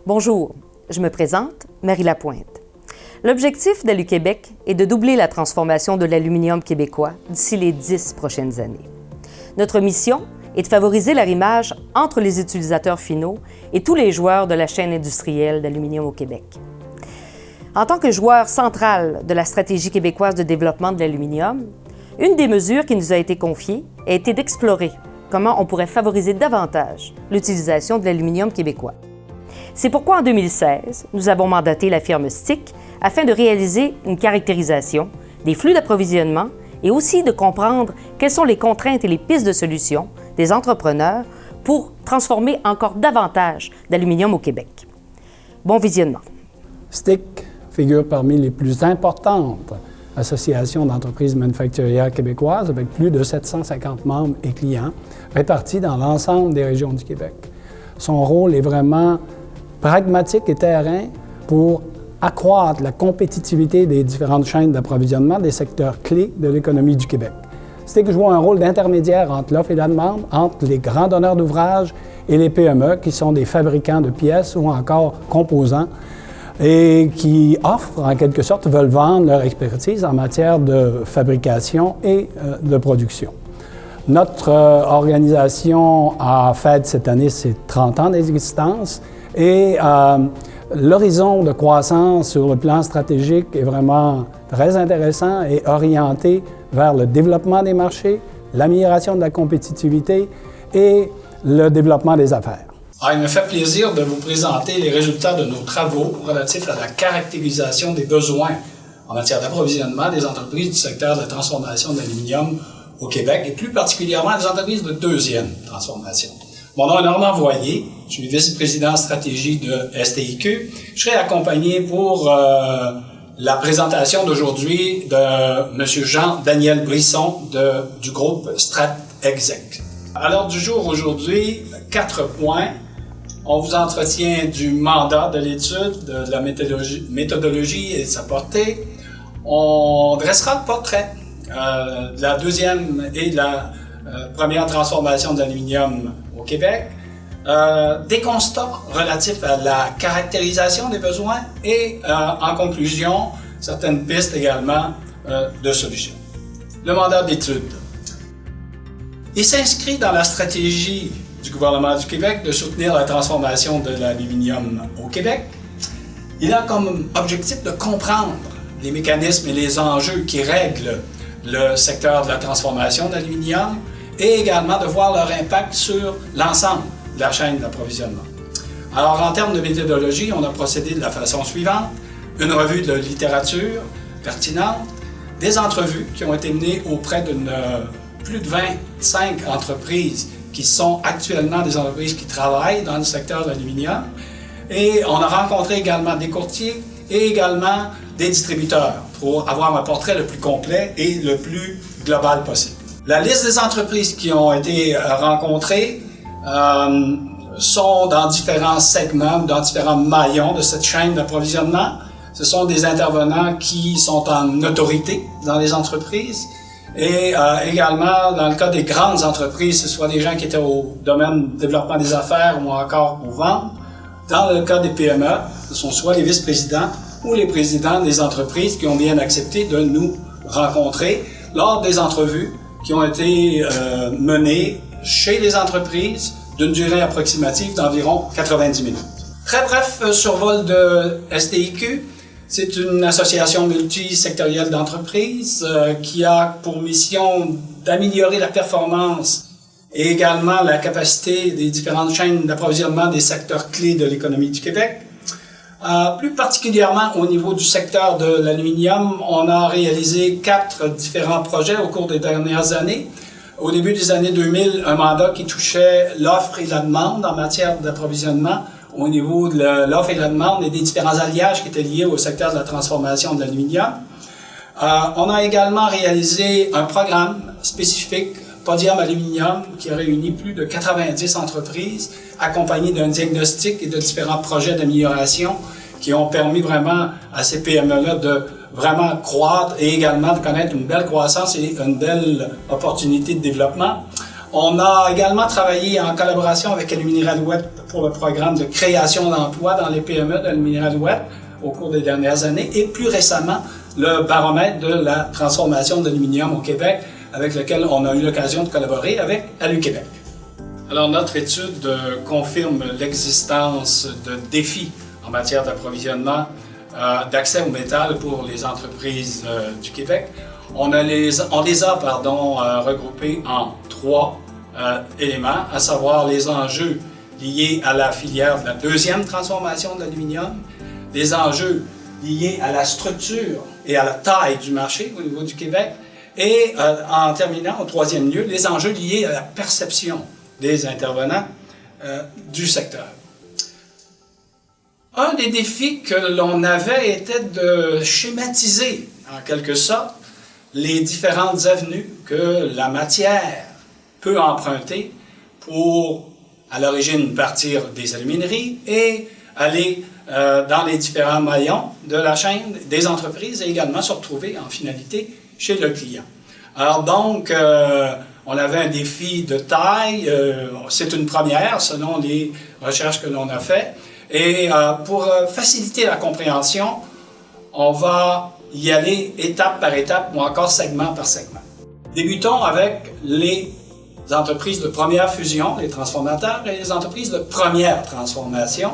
Bonjour, je me présente, Marie Lapointe. L'objectif d'Alu-Québec est de doubler la transformation de l'aluminium québécois d'ici les 10 prochaines années. Notre mission est de favoriser l'arrimage entre les utilisateurs finaux et tous les joueurs de la chaîne industrielle d'aluminium au Québec. En tant que joueur central de la stratégie québécoise de développement de l'aluminium, une des mesures qui nous a été confiée a été d'explorer comment on pourrait favoriser davantage l'utilisation de l'aluminium québécois. C'est pourquoi en 2016, nous avons mandaté la firme STIC afin de réaliser une caractérisation des flux d'approvisionnement et aussi de comprendre quelles sont les contraintes et les pistes de solutions des entrepreneurs pour transformer encore davantage d'aluminium au Québec. Bon visionnement. STIC figure parmi les plus importantes associations d'entreprises manufacturières québécoises avec plus de 750 membres et clients répartis dans l'ensemble des régions du Québec. Son rôle est vraiment pragmatique et terrain pour accroître la compétitivité des différentes chaînes d'approvisionnement des secteurs clés de l'économie du Québec. STIC joue un rôle d'intermédiaire entre l'offre et la demande, entre les grands donneurs d'ouvrages et les PME, qui sont des fabricants de pièces ou encore composants, et qui offrent, en quelque sorte, veulent vendre leur expertise en matière de fabrication et de production. Notre organisation a fêté cette année ses 30 ans d'existence et l'horizon de croissance sur le plan stratégique est vraiment très intéressant et orienté vers le développement des marchés, l'amélioration de la compétitivité et le développement des affaires. Il me fait plaisir de vous présenter les résultats de nos travaux relatifs à la caractérisation des besoins en matière d'approvisionnement des entreprises du secteur de la transformation de l'aluminium au Québec et plus particulièrement des entreprises de deuxième transformation. Mon nom est Normand Voyer, je suis vice-président stratégie de STIQ. Je serai accompagné pour la présentation d'aujourd'hui de M. Jean-Daniel Brisson du groupe StratExec. À l'ordre du jour aujourd'hui, 4 points. On vous entretient du mandat de l'étude, de la méthodologie et de sa portée. On dressera le portrait de la deuxième et de la première transformation de l'aluminium au Québec, des constats relatifs à la caractérisation des besoins et, en conclusion, certaines pistes également de solutions. Le mandat d'étude. Il s'inscrit dans la stratégie du gouvernement du Québec de soutenir la transformation de l'aluminium au Québec. Il a comme objectif de comprendre les mécanismes et les enjeux qui règlent le secteur de la transformation de l'aluminium et également de voir leur impact sur l'ensemble de la chaîne d'approvisionnement. Alors, en termes de méthodologie, on a procédé de la façon suivante. Une revue de littérature pertinente, des entrevues qui ont été menées auprès de plus de 25 entreprises qui sont actuellement des entreprises qui travaillent dans le secteur de l'aluminium. Et on a rencontré également des courtiers et également des distributeurs pour avoir un portrait le plus complet et le plus global possible. La liste des entreprises qui ont été rencontrées sont dans différents segments, dans différents maillons de cette chaîne d'approvisionnement. Ce sont des intervenants qui sont en autorité dans les entreprises. Et également, dans le cas des grandes entreprises, ce soit des gens qui étaient au domaine du développement des affaires ou encore aux ventes. Dans le cas des PME, ce sont soit les vice-présidents ou les présidents des entreprises qui ont bien accepté de nous rencontrer lors des entrevues qui ont été menées chez les entreprises d'une durée approximative d'environ 90 minutes. Très bref survol de STIQ. C'est une association multisectorielle d'entreprises qui a pour mission d'améliorer la performance et également la capacité des différentes chaînes d'approvisionnement des secteurs clés de l'économie du Québec. Plus particulièrement au niveau du secteur de l'aluminium, on a réalisé 4 différents projets au cours des dernières années. Au début des années 2000, un mandat qui touchait l'offre et la demande en matière d'approvisionnement au niveau de l'offre et la demande et des différents alliages qui étaient liés au secteur de la transformation de l'aluminium. On a également réalisé un programme spécifique, Podium Aluminium, qui a réuni plus de 90 entreprises, accompagné d'un diagnostic et de différents projets d'amélioration qui ont permis vraiment à ces PME-là de vraiment croître et également de connaître une belle croissance et une belle opportunité de développement. On a également travaillé en collaboration avec Aluminerie Alouette pour le programme de création d'emplois dans les PME d'Aluminerie Alouette au cours des dernières années et plus récemment le baromètre de la transformation de l'aluminium au Québec avec lequel on a eu l'occasion de collaborer avec Alu-Québec. Alors notre étude confirme l'existence de défis en matière d'approvisionnement, d'accès au métal pour les entreprises du Québec. On les a regroupés en 3 éléments, à savoir les enjeux liés à la filière de la deuxième transformation de l'aluminium, les enjeux liés à la structure et à la taille du marché au niveau du Québec, et en terminant, au 3e lieu, les enjeux liés à la perception des intervenants du secteur. Un des défis que l'on avait était de schématiser, en quelque sorte, les différentes avenues que la matière peut emprunter pour, à l'origine, partir des alumineries et aller dans les différents maillons de la chaîne des entreprises et également se retrouver en finalité chez le client. Alors donc, on avait un défi de taille, c'est une première selon les recherches que l'on a faites. Et pour faciliter la compréhension, on va y aller étape par étape ou encore segment par segment. Débutons avec les entreprises de première fusion, les transformateurs, et les entreprises de première transformation.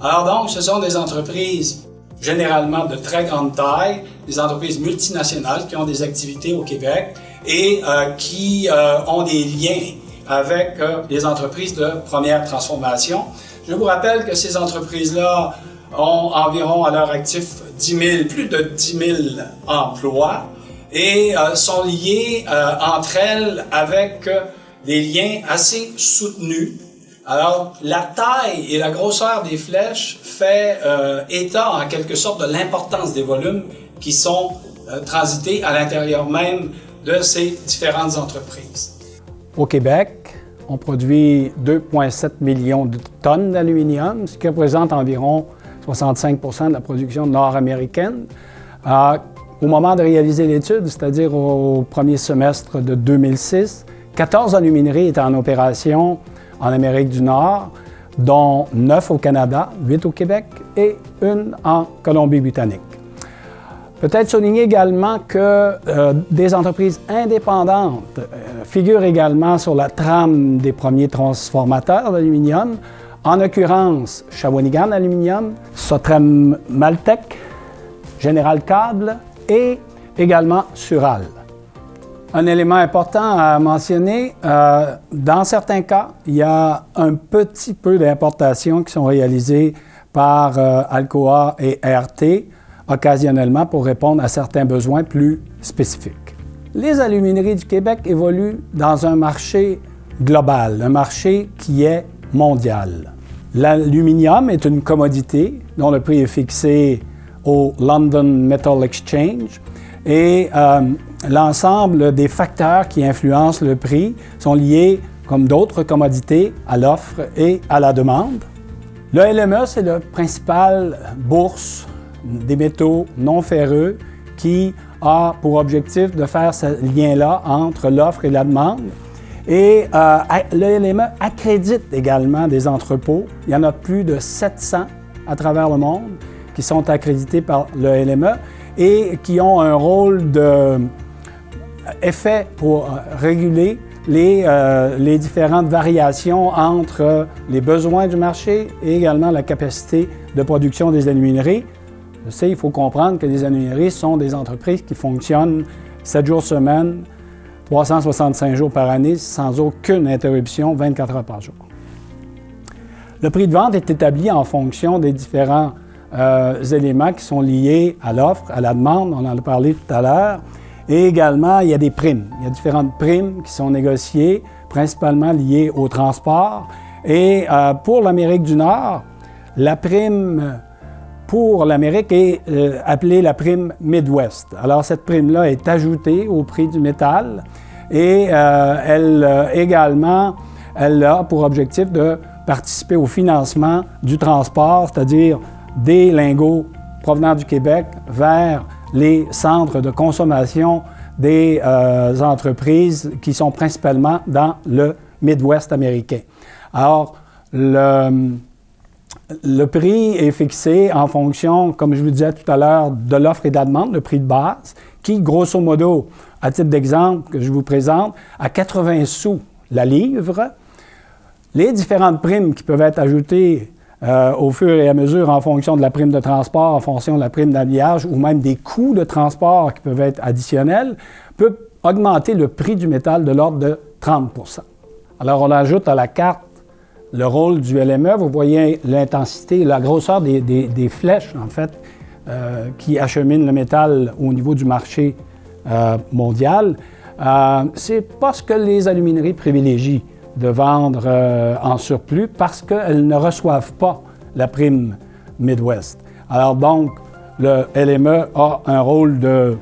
Alors donc, ce sont des entreprises généralement de très grande taille, des entreprises multinationales qui ont des activités au Québec et qui ont des liens avec les entreprises de première transformation. Je vous rappelle que ces entreprises-là ont environ à leur actif plus de 10 000 emplois et sont liées entre elles avec des liens assez soutenus. Alors, la taille et la grosseur des flèches fait état en quelque sorte de l'importance des volumes qui sont transités à l'intérieur même de ces différentes entreprises. Au Québec, on produit 2,7 millions de tonnes d'aluminium, ce qui représente environ 65 % de la production nord-américaine. Au moment de réaliser l'étude, c'est-à-dire au premier semestre de 2006, 14 alumineries étaient en opération en Amérique du Nord, dont 9 au Canada, 8 au Québec et 1 en Colombie-Britannique. Peut-être souligner également que des entreprises indépendantes figurent également sur la trame des premiers transformateurs d'aluminium, en l'occurrence Shawinigan Aluminium, Sotrem Maltec, General Cable et également Sural. Un élément important à mentionner, dans certains cas, il y a un petit peu d'importations qui sont réalisées par Alcoa et RT, occasionnellement pour répondre à certains besoins plus spécifiques. Les alumineries du Québec évoluent dans un marché global, un marché qui est mondial. L'aluminium est une commodité dont le prix est fixé au London Metal Exchange et l'ensemble des facteurs qui influencent le prix sont liés, comme d'autres commodités, à l'offre et à la demande. Le LME, c'est la principale bourse des métaux non ferreux qui a pour objectif de faire ce lien-là entre l'offre et la demande. Et le LME accrédite également des entrepôts. Il y en a plus de 700 à travers le monde qui sont accrédités par le LME et qui ont un rôle d'effet pour réguler les différentes variations entre les besoins du marché et également la capacité de production des alumineries. Je sais, il faut comprendre que les alumineries sont des entreprises qui fonctionnent 7 jours semaine, 365 jours par année, sans aucune interruption, 24 heures par jour. Le prix de vente est établi en fonction des différents éléments qui sont liés à l'offre, à la demande, on en a parlé tout à l'heure, et également il y a des primes. Il y a différentes primes qui sont négociées, principalement liées au transport. Et pour l'Amérique du Nord, la prime pour l'Amérique est appelée la prime Midwest. Alors, cette prime-là est ajoutée au prix du métal et elle a pour objectif de participer au financement du transport, c'est-à-dire des lingots provenant du Québec vers les centres de consommation des entreprises qui sont principalement dans le Midwest américain. Alors, le prix est fixé en fonction, comme je vous disais tout à l'heure, de l'offre et de la demande, le prix de base, qui, grosso modo, à titre d'exemple que je vous présente, à 80 sous la livre. Les différentes primes qui peuvent être ajoutées au fur et à mesure en fonction de la prime de transport, en fonction de la prime d'habillage ou même des coûts de transport qui peuvent être additionnels, peuvent augmenter le prix du métal de l'ordre de 30 %. Alors, on ajoute à la carte le rôle du LME. Vous voyez l'intensité, la grosseur des flèches, en fait, qui acheminent le métal au niveau du marché mondial. C'est pas ce que les alumineries privilégient de vendre en surplus parce qu'elles ne reçoivent pas la prime Midwest. Alors donc, le LME a un rôle de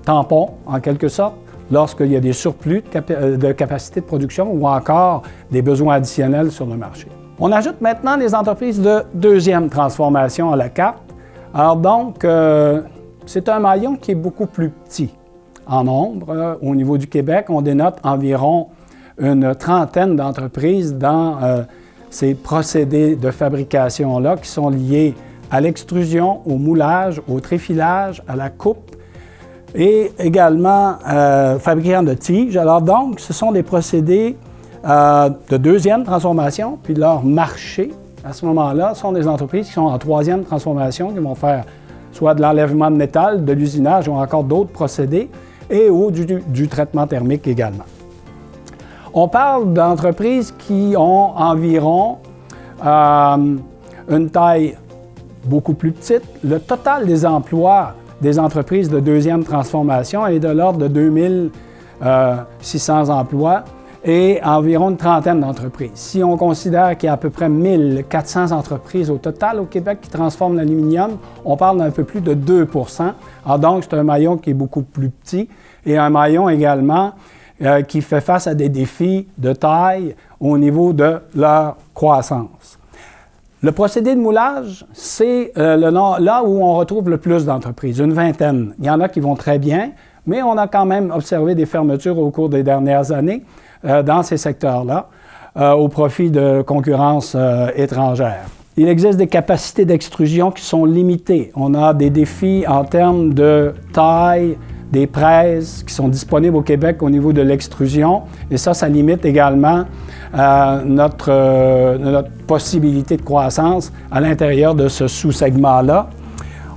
tampon, en quelque sorte, lorsqu'il y a des surplus de capacité de production ou encore des besoins additionnels sur le marché. On ajoute maintenant les entreprises de deuxième transformation à la carte. Alors donc, c'est un maillon qui est beaucoup plus petit en nombre. Au niveau du Québec, on dénote environ une trentaine d'entreprises dans ces procédés de fabrication-là qui sont liés à l'extrusion, au moulage, au tréfilage, à la coupe et également fabricants de tiges. Alors donc, ce sont des procédés de deuxième transformation, puis leur marché, à ce moment-là, sont des entreprises qui sont en troisième transformation, qui vont faire soit de l'enlèvement de métal, de l'usinage ou encore d'autres procédés, et ou du traitement thermique également. On parle d'entreprises qui ont environ une taille beaucoup plus petite. Le total des emplois des entreprises de deuxième transformation est de l'ordre de 2600 emplois et environ une trentaine d'entreprises. Si on considère qu'il y a à peu près 1400 entreprises au total au Québec qui transforment l'aluminium, on parle d'un peu plus de 2 %. Alors donc, c'est un maillon qui est beaucoup plus petit et un maillon également qui fait face à des défis de taille au niveau de leur croissance. Le procédé de moulage, c'est là où on retrouve le plus d'entreprises, une vingtaine. Il y en a qui vont très bien, mais on a quand même observé des fermetures au cours des dernières années dans ces secteurs-là, au profit de concurrence étrangère. Il existe des capacités d'extrusion qui sont limitées. On a des défis en termes de taille, des presses qui sont disponibles au Québec au niveau de l'extrusion. Et ça limite également notre possibilité de croissance à l'intérieur de ce sous-segment-là.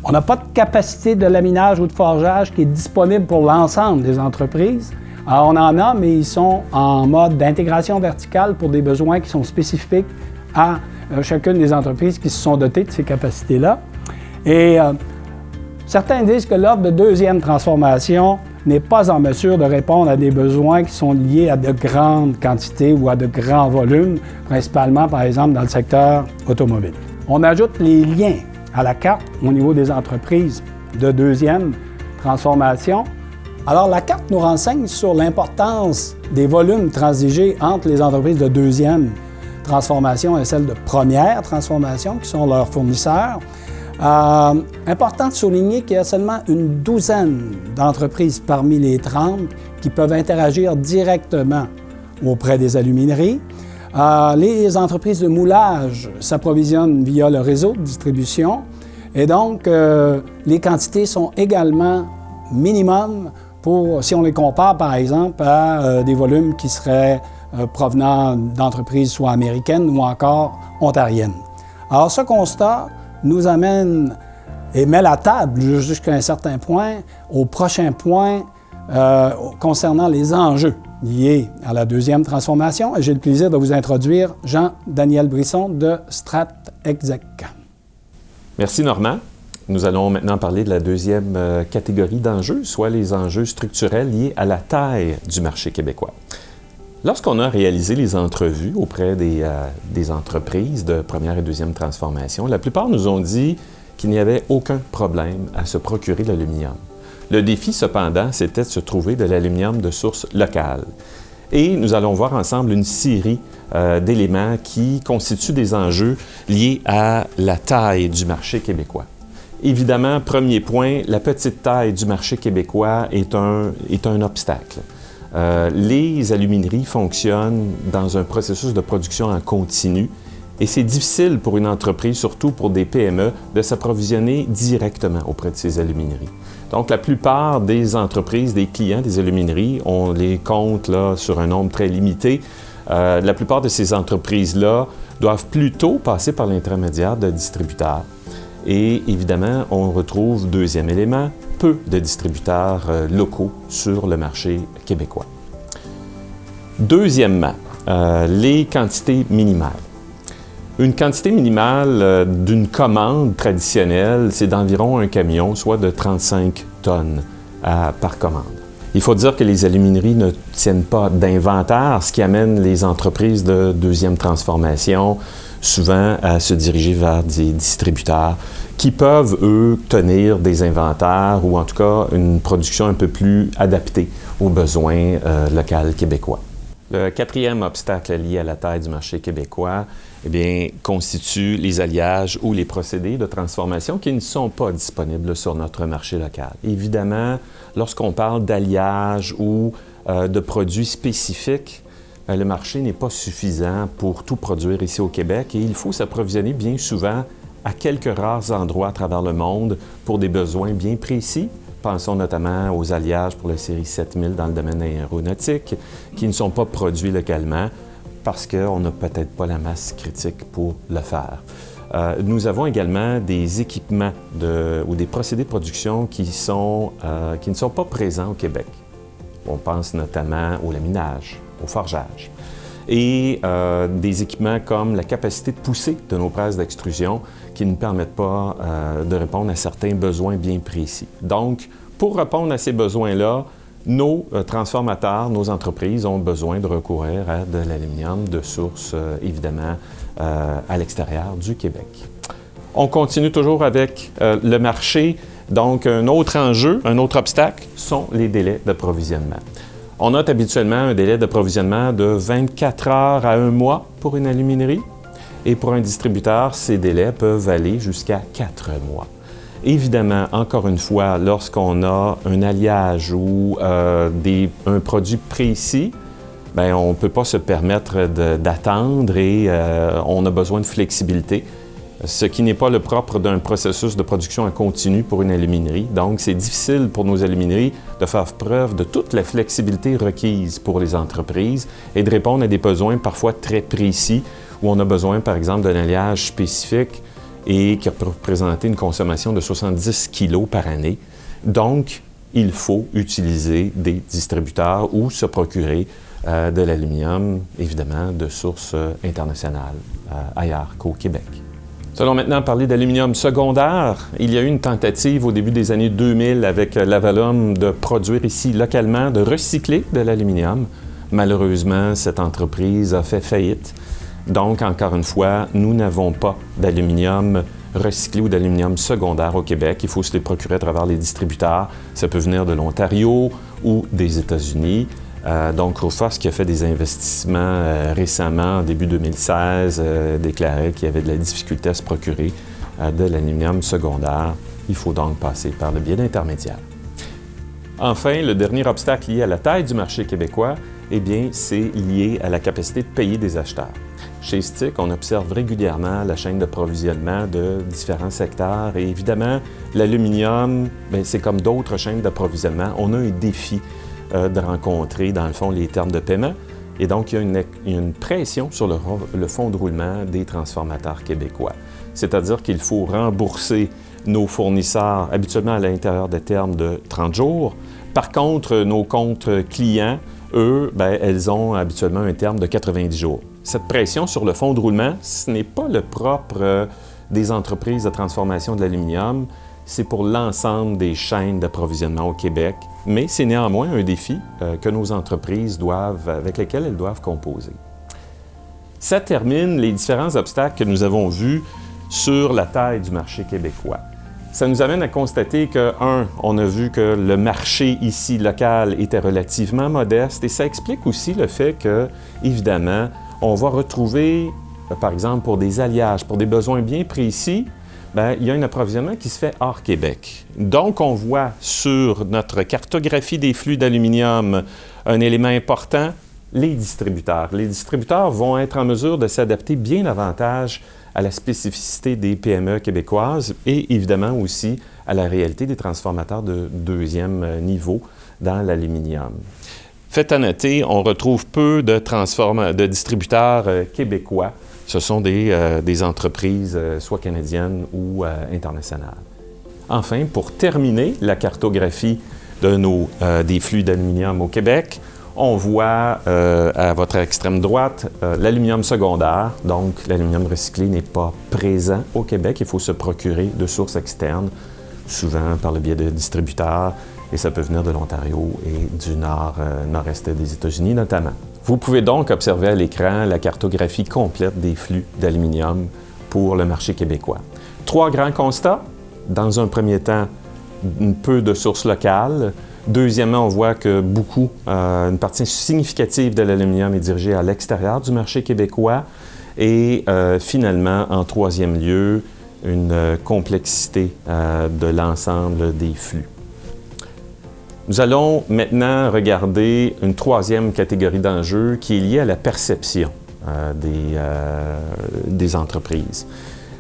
On n'a pas de capacité de laminage ou de forgeage qui est disponible pour l'ensemble des entreprises. Alors, on en a, mais ils sont en mode d'intégration verticale pour des besoins qui sont spécifiques à chacune des entreprises qui se sont dotées de ces capacités-là. Et certains disent que l'offre de deuxième transformation n'est pas en mesure de répondre à des besoins qui sont liés à de grandes quantités ou à de grands volumes, principalement, par exemple, dans le secteur automobile. On ajoute les liens à la carte au niveau des entreprises de deuxième transformation. Alors, la carte nous renseigne sur l'importance des volumes transigés entre les entreprises de deuxième transformation et celles de première transformation, qui sont leurs fournisseurs. Important de souligner qu'il y a seulement une douzaine d'entreprises parmi les 30 qui peuvent interagir directement auprès des alumineries. Les entreprises de moulage s'approvisionnent via le réseau de distribution et donc les quantités sont également minimum si on les compare par exemple à des volumes qui seraient provenant d'entreprises soit américaines ou encore ontariennes. Alors ce constat nous amène et met la table jusqu'à un certain point au prochain point concernant les enjeux liés à la deuxième transformation. Et j'ai le plaisir de vous introduire Jean-Daniel Brisson de StratExec. Merci Normand. Nous allons maintenant parler de la deuxième catégorie d'enjeux, soit les enjeux structurels liés à la taille du marché québécois. Lorsqu'on a réalisé les entrevues auprès des entreprises de première et deuxième transformation, la plupart nous ont dit qu'il n'y avait aucun problème à se procurer de l'aluminium. Le défi, cependant, c'était de se trouver de l'aluminium de source locale. Et nous allons voir ensemble une série d'éléments qui constituent des enjeux liés à la taille du marché québécois. Évidemment, premier point, la petite taille du marché québécois est un obstacle. Les alumineries fonctionnent dans un processus de production en continu et c'est difficile pour une entreprise, surtout pour des PME, de s'approvisionner directement auprès de ces alumineries. Donc, la plupart des entreprises, des clients des alumineries, on les compte là, sur un nombre très limité. La plupart de ces entreprises-là doivent plutôt passer par l'intermédiaire de distributeurs. Et évidemment, on retrouve, deuxième élément, peu de distributeurs locaux sur le marché québécois. Deuxièmement, les quantités minimales. Une quantité minimale d'une commande traditionnelle, c'est d'environ un camion, soit de 35 tonnes par commande. Il faut dire que les alumineries ne tiennent pas d'inventaire, ce qui amène les entreprises de deuxième transformation souvent à se diriger vers des distributeurs qui peuvent, eux, tenir des inventaires ou en tout cas une production un peu plus adaptée aux besoins locaux québécois. Le quatrième obstacle lié à la taille du marché québécois, eh bien, constitue les alliages ou les procédés de transformation qui ne sont pas disponibles sur notre marché local. Évidemment, lorsqu'on parle d'alliage ou de produits spécifiques, le marché n'est pas suffisant pour tout produire ici au Québec et il faut s'approvisionner bien souvent à quelques rares endroits à travers le monde pour des besoins bien précis. Pensons notamment aux alliages pour la série 7000 dans le domaine aéronautique qui ne sont pas produits localement parce qu'on n'a peut-être pas la masse critique pour le faire. Nous avons également des équipements ou des procédés de production qui ne sont pas présents au Québec. On pense notamment au laminage, au forgeage. Et des équipements comme la capacité de poussée de nos presses d'extrusion qui ne permettent pas de répondre à certains besoins bien précis. Donc, pour répondre à ces besoins-là, nos transformateurs, nos entreprises ont besoin de recourir à de l'aluminium de source, évidemment, à l'extérieur du Québec. On continue toujours avec le marché. Donc, un autre enjeu, un autre obstacle sont les délais d'approvisionnement. On note habituellement un délai d'approvisionnement de 24 heures à 1 mois pour une aluminerie. Et pour un distributeur, ces délais peuvent aller jusqu'à 4 mois. Évidemment, encore une fois, lorsqu'on a un alliage ou un produit précis, bien, on ne peut pas se permettre d'attendre et on a besoin de flexibilité, ce qui n'est pas le propre d'un processus de production en continu pour une aluminerie. Donc, c'est difficile pour nos alumineries de faire preuve de toute la flexibilité requise pour les entreprises et de répondre à des besoins parfois très précis où on a besoin, par exemple, d'un alliage spécifique et qui peut représenter une consommation de 70 kg par année. Donc, il faut utiliser des distributeurs ou se procurer de l'aluminium, évidemment, de source internationale, ailleurs qu'au Québec. Allons maintenant parler d'aluminium secondaire. Il y a eu une tentative au début des années 2000 avec Lavalum de produire ici localement, de recycler de l'aluminium. Malheureusement, cette entreprise a fait faillite. Donc, encore une fois, nous n'avons pas d'aluminium recyclé ou d'aluminium secondaire au Québec. Il faut se les procurer à travers les distributeurs. Ça peut venir de l'Ontario ou des États-Unis. Donc, Coface, qui a fait des investissements récemment, en début 2016, déclarait qu'il y avait de la difficulté à se procurer de l'aluminium secondaire. Il faut donc passer par le biais d'intermédiaires. Enfin, le dernier obstacle lié à la taille du marché québécois, eh bien, c'est lié à la capacité de payer des acheteurs. Chez STIC, on observe régulièrement la chaîne d'approvisionnement de différents secteurs et évidemment, l'aluminium, c'est comme d'autres chaînes d'approvisionnement. On a un défi de rencontrer, dans le fond, les termes de paiement. Et donc, il y a une pression sur le fonds de roulement des transformateurs québécois. C'est-à-dire qu'il faut rembourser nos fournisseurs habituellement à l'intérieur de termes de 30 jours. Par contre, nos comptes clients, eux, elles ont habituellement un terme de 90 jours. Cette pression sur le fonds de roulement, ce n'est pas le propre des entreprises de transformation de l'aluminium, c'est pour l'ensemble des chaînes d'approvisionnement au Québec, mais c'est néanmoins un défi que nos entreprises avec lesquels elles doivent composer. Ça termine les différents obstacles que nous avons vus sur la taille du marché québécois. Ça nous amène à constater que, on a vu que le marché ici local était relativement modeste et ça explique aussi le fait que, évidemment, on va retrouver, par exemple, pour des alliages, pour des besoins bien précis, bien, il y a un approvisionnement qui se fait hors Québec. Donc, on voit sur notre cartographie des flux d'aluminium un élément important, les distributeurs. Les distributeurs vont être en mesure de s'adapter bien davantage à la spécificité des PME québécoises et évidemment aussi à la réalité des transformateurs de deuxième niveau dans l'aluminium. Fait à noter, on retrouve peu de distributeurs québécois. Ce sont des entreprises soit canadiennes ou internationales. Enfin, pour terminer la cartographie des flux d'aluminium au Québec, on voit à votre extrême droite l'aluminium secondaire. Donc, l'aluminium recyclé n'est pas présent au Québec. Il faut se procurer de sources externes, souvent par le biais de distributeurs, et ça peut venir de l'Ontario et du nord-est des États-Unis notamment. Vous pouvez donc observer à l'écran la cartographie complète des flux d'aluminium pour le marché québécois. 3 grands constats. Dans un premier temps, peu de sources locales. Deuxièmement, on voit que une partie significative de l'aluminium est dirigée à l'extérieur du marché québécois. Et finalement, en troisième lieu, une complexité de l'ensemble des flux. Nous allons maintenant regarder une troisième catégorie d'enjeux qui est liée à la perception des entreprises.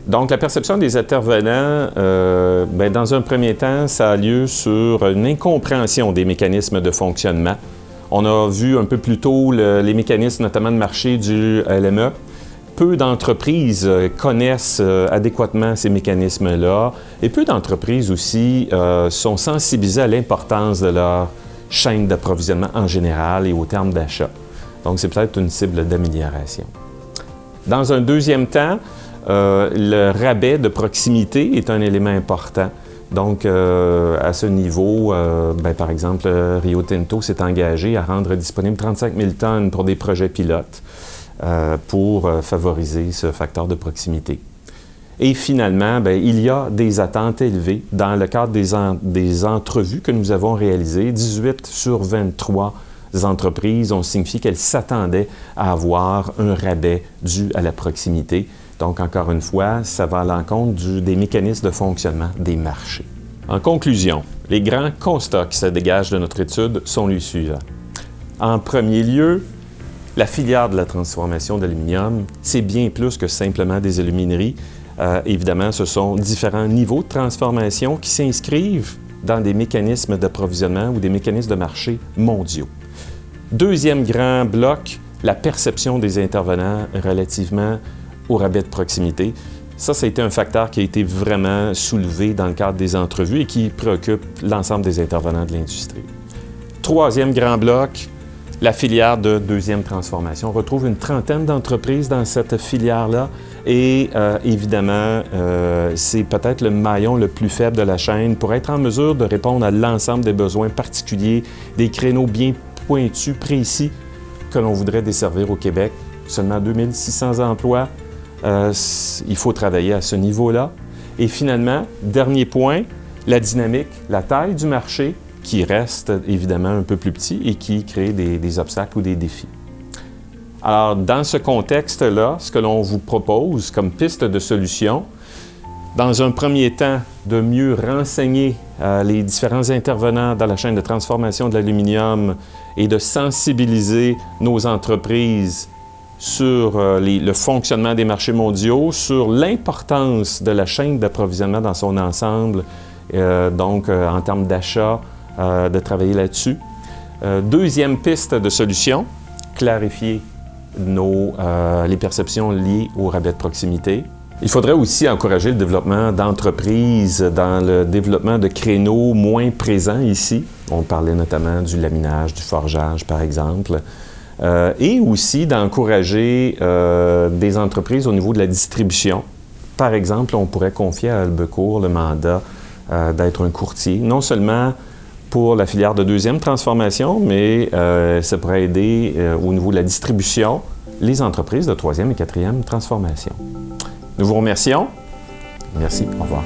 Donc, la perception des intervenants, dans un premier temps, ça a lieu sur une incompréhension des mécanismes de fonctionnement. On a vu un peu plus tôt les mécanismes, notamment de marché du LME. Peu d'entreprises connaissent adéquatement ces mécanismes-là et peu d'entreprises aussi sont sensibilisées à l'importance de leur chaîne d'approvisionnement en général et aux termes d'achat. Donc, c'est peut-être une cible d'amélioration. Dans un deuxième temps, le rabais de proximité est un élément important. Donc, à ce niveau, par exemple, Rio Tinto s'est engagé à rendre disponible 35 000 tonnes pour des projets pilotes pour favoriser ce facteur de proximité. Et finalement, il y a des attentes élevées dans le cadre des entrevues que nous avons réalisées. 18 sur 23 entreprises ont signifié qu'elles s'attendaient à avoir un rabais dû à la proximité. Donc, encore une fois, ça va à l'encontre des mécanismes de fonctionnement des marchés. En conclusion, les grands constats qui se dégagent de notre étude sont les suivants. En premier lieu, la filière de la transformation d'aluminium, c'est bien plus que simplement des alumineries. Évidemment, ce sont différents niveaux de transformation qui s'inscrivent dans des mécanismes d'approvisionnement ou des mécanismes de marché mondiaux. Deuxième grand bloc, la perception des intervenants relativement au rabais de proximité. Ça a été un facteur qui a été vraiment soulevé dans le cadre des entrevues et qui préoccupe l'ensemble des intervenants de l'industrie. Troisième grand bloc, la filière de deuxième transformation. On retrouve une trentaine d'entreprises dans cette filière-là et évidemment, c'est peut-être le maillon le plus faible de la chaîne pour être en mesure de répondre à l'ensemble des besoins particuliers, des créneaux bien pointus, précis que l'on voudrait desservir au Québec. Seulement 2600 emplois. Il faut travailler à ce niveau-là. Et finalement, dernier point, la dynamique, la taille du marché qui reste évidemment un peu plus petit et qui crée des obstacles ou des défis. Alors, dans ce contexte-là, ce que l'on vous propose comme piste de solution, dans un premier temps, de mieux renseigner les différents intervenants dans la chaîne de transformation de l'aluminium et de sensibiliser nos entreprises sur le fonctionnement des marchés mondiaux, sur l'importance de la chaîne d'approvisionnement dans son ensemble, en termes d'achat, de travailler là-dessus. Deuxième piste de solution, clarifier les perceptions liées au rabais de proximité. Il faudrait aussi encourager le développement d'entreprises dans le développement de créneaux moins présents ici. On parlait notamment du laminage, du forgeage, par exemple. Et aussi d'encourager des entreprises au niveau de la distribution. Par exemple, on pourrait confier à Albecourt le mandat d'être un courtier, non seulement pour la filière de deuxième transformation, mais ça pourrait aider au niveau de la distribution les entreprises de troisième et quatrième transformation. Nous vous remercions. Merci. Au revoir.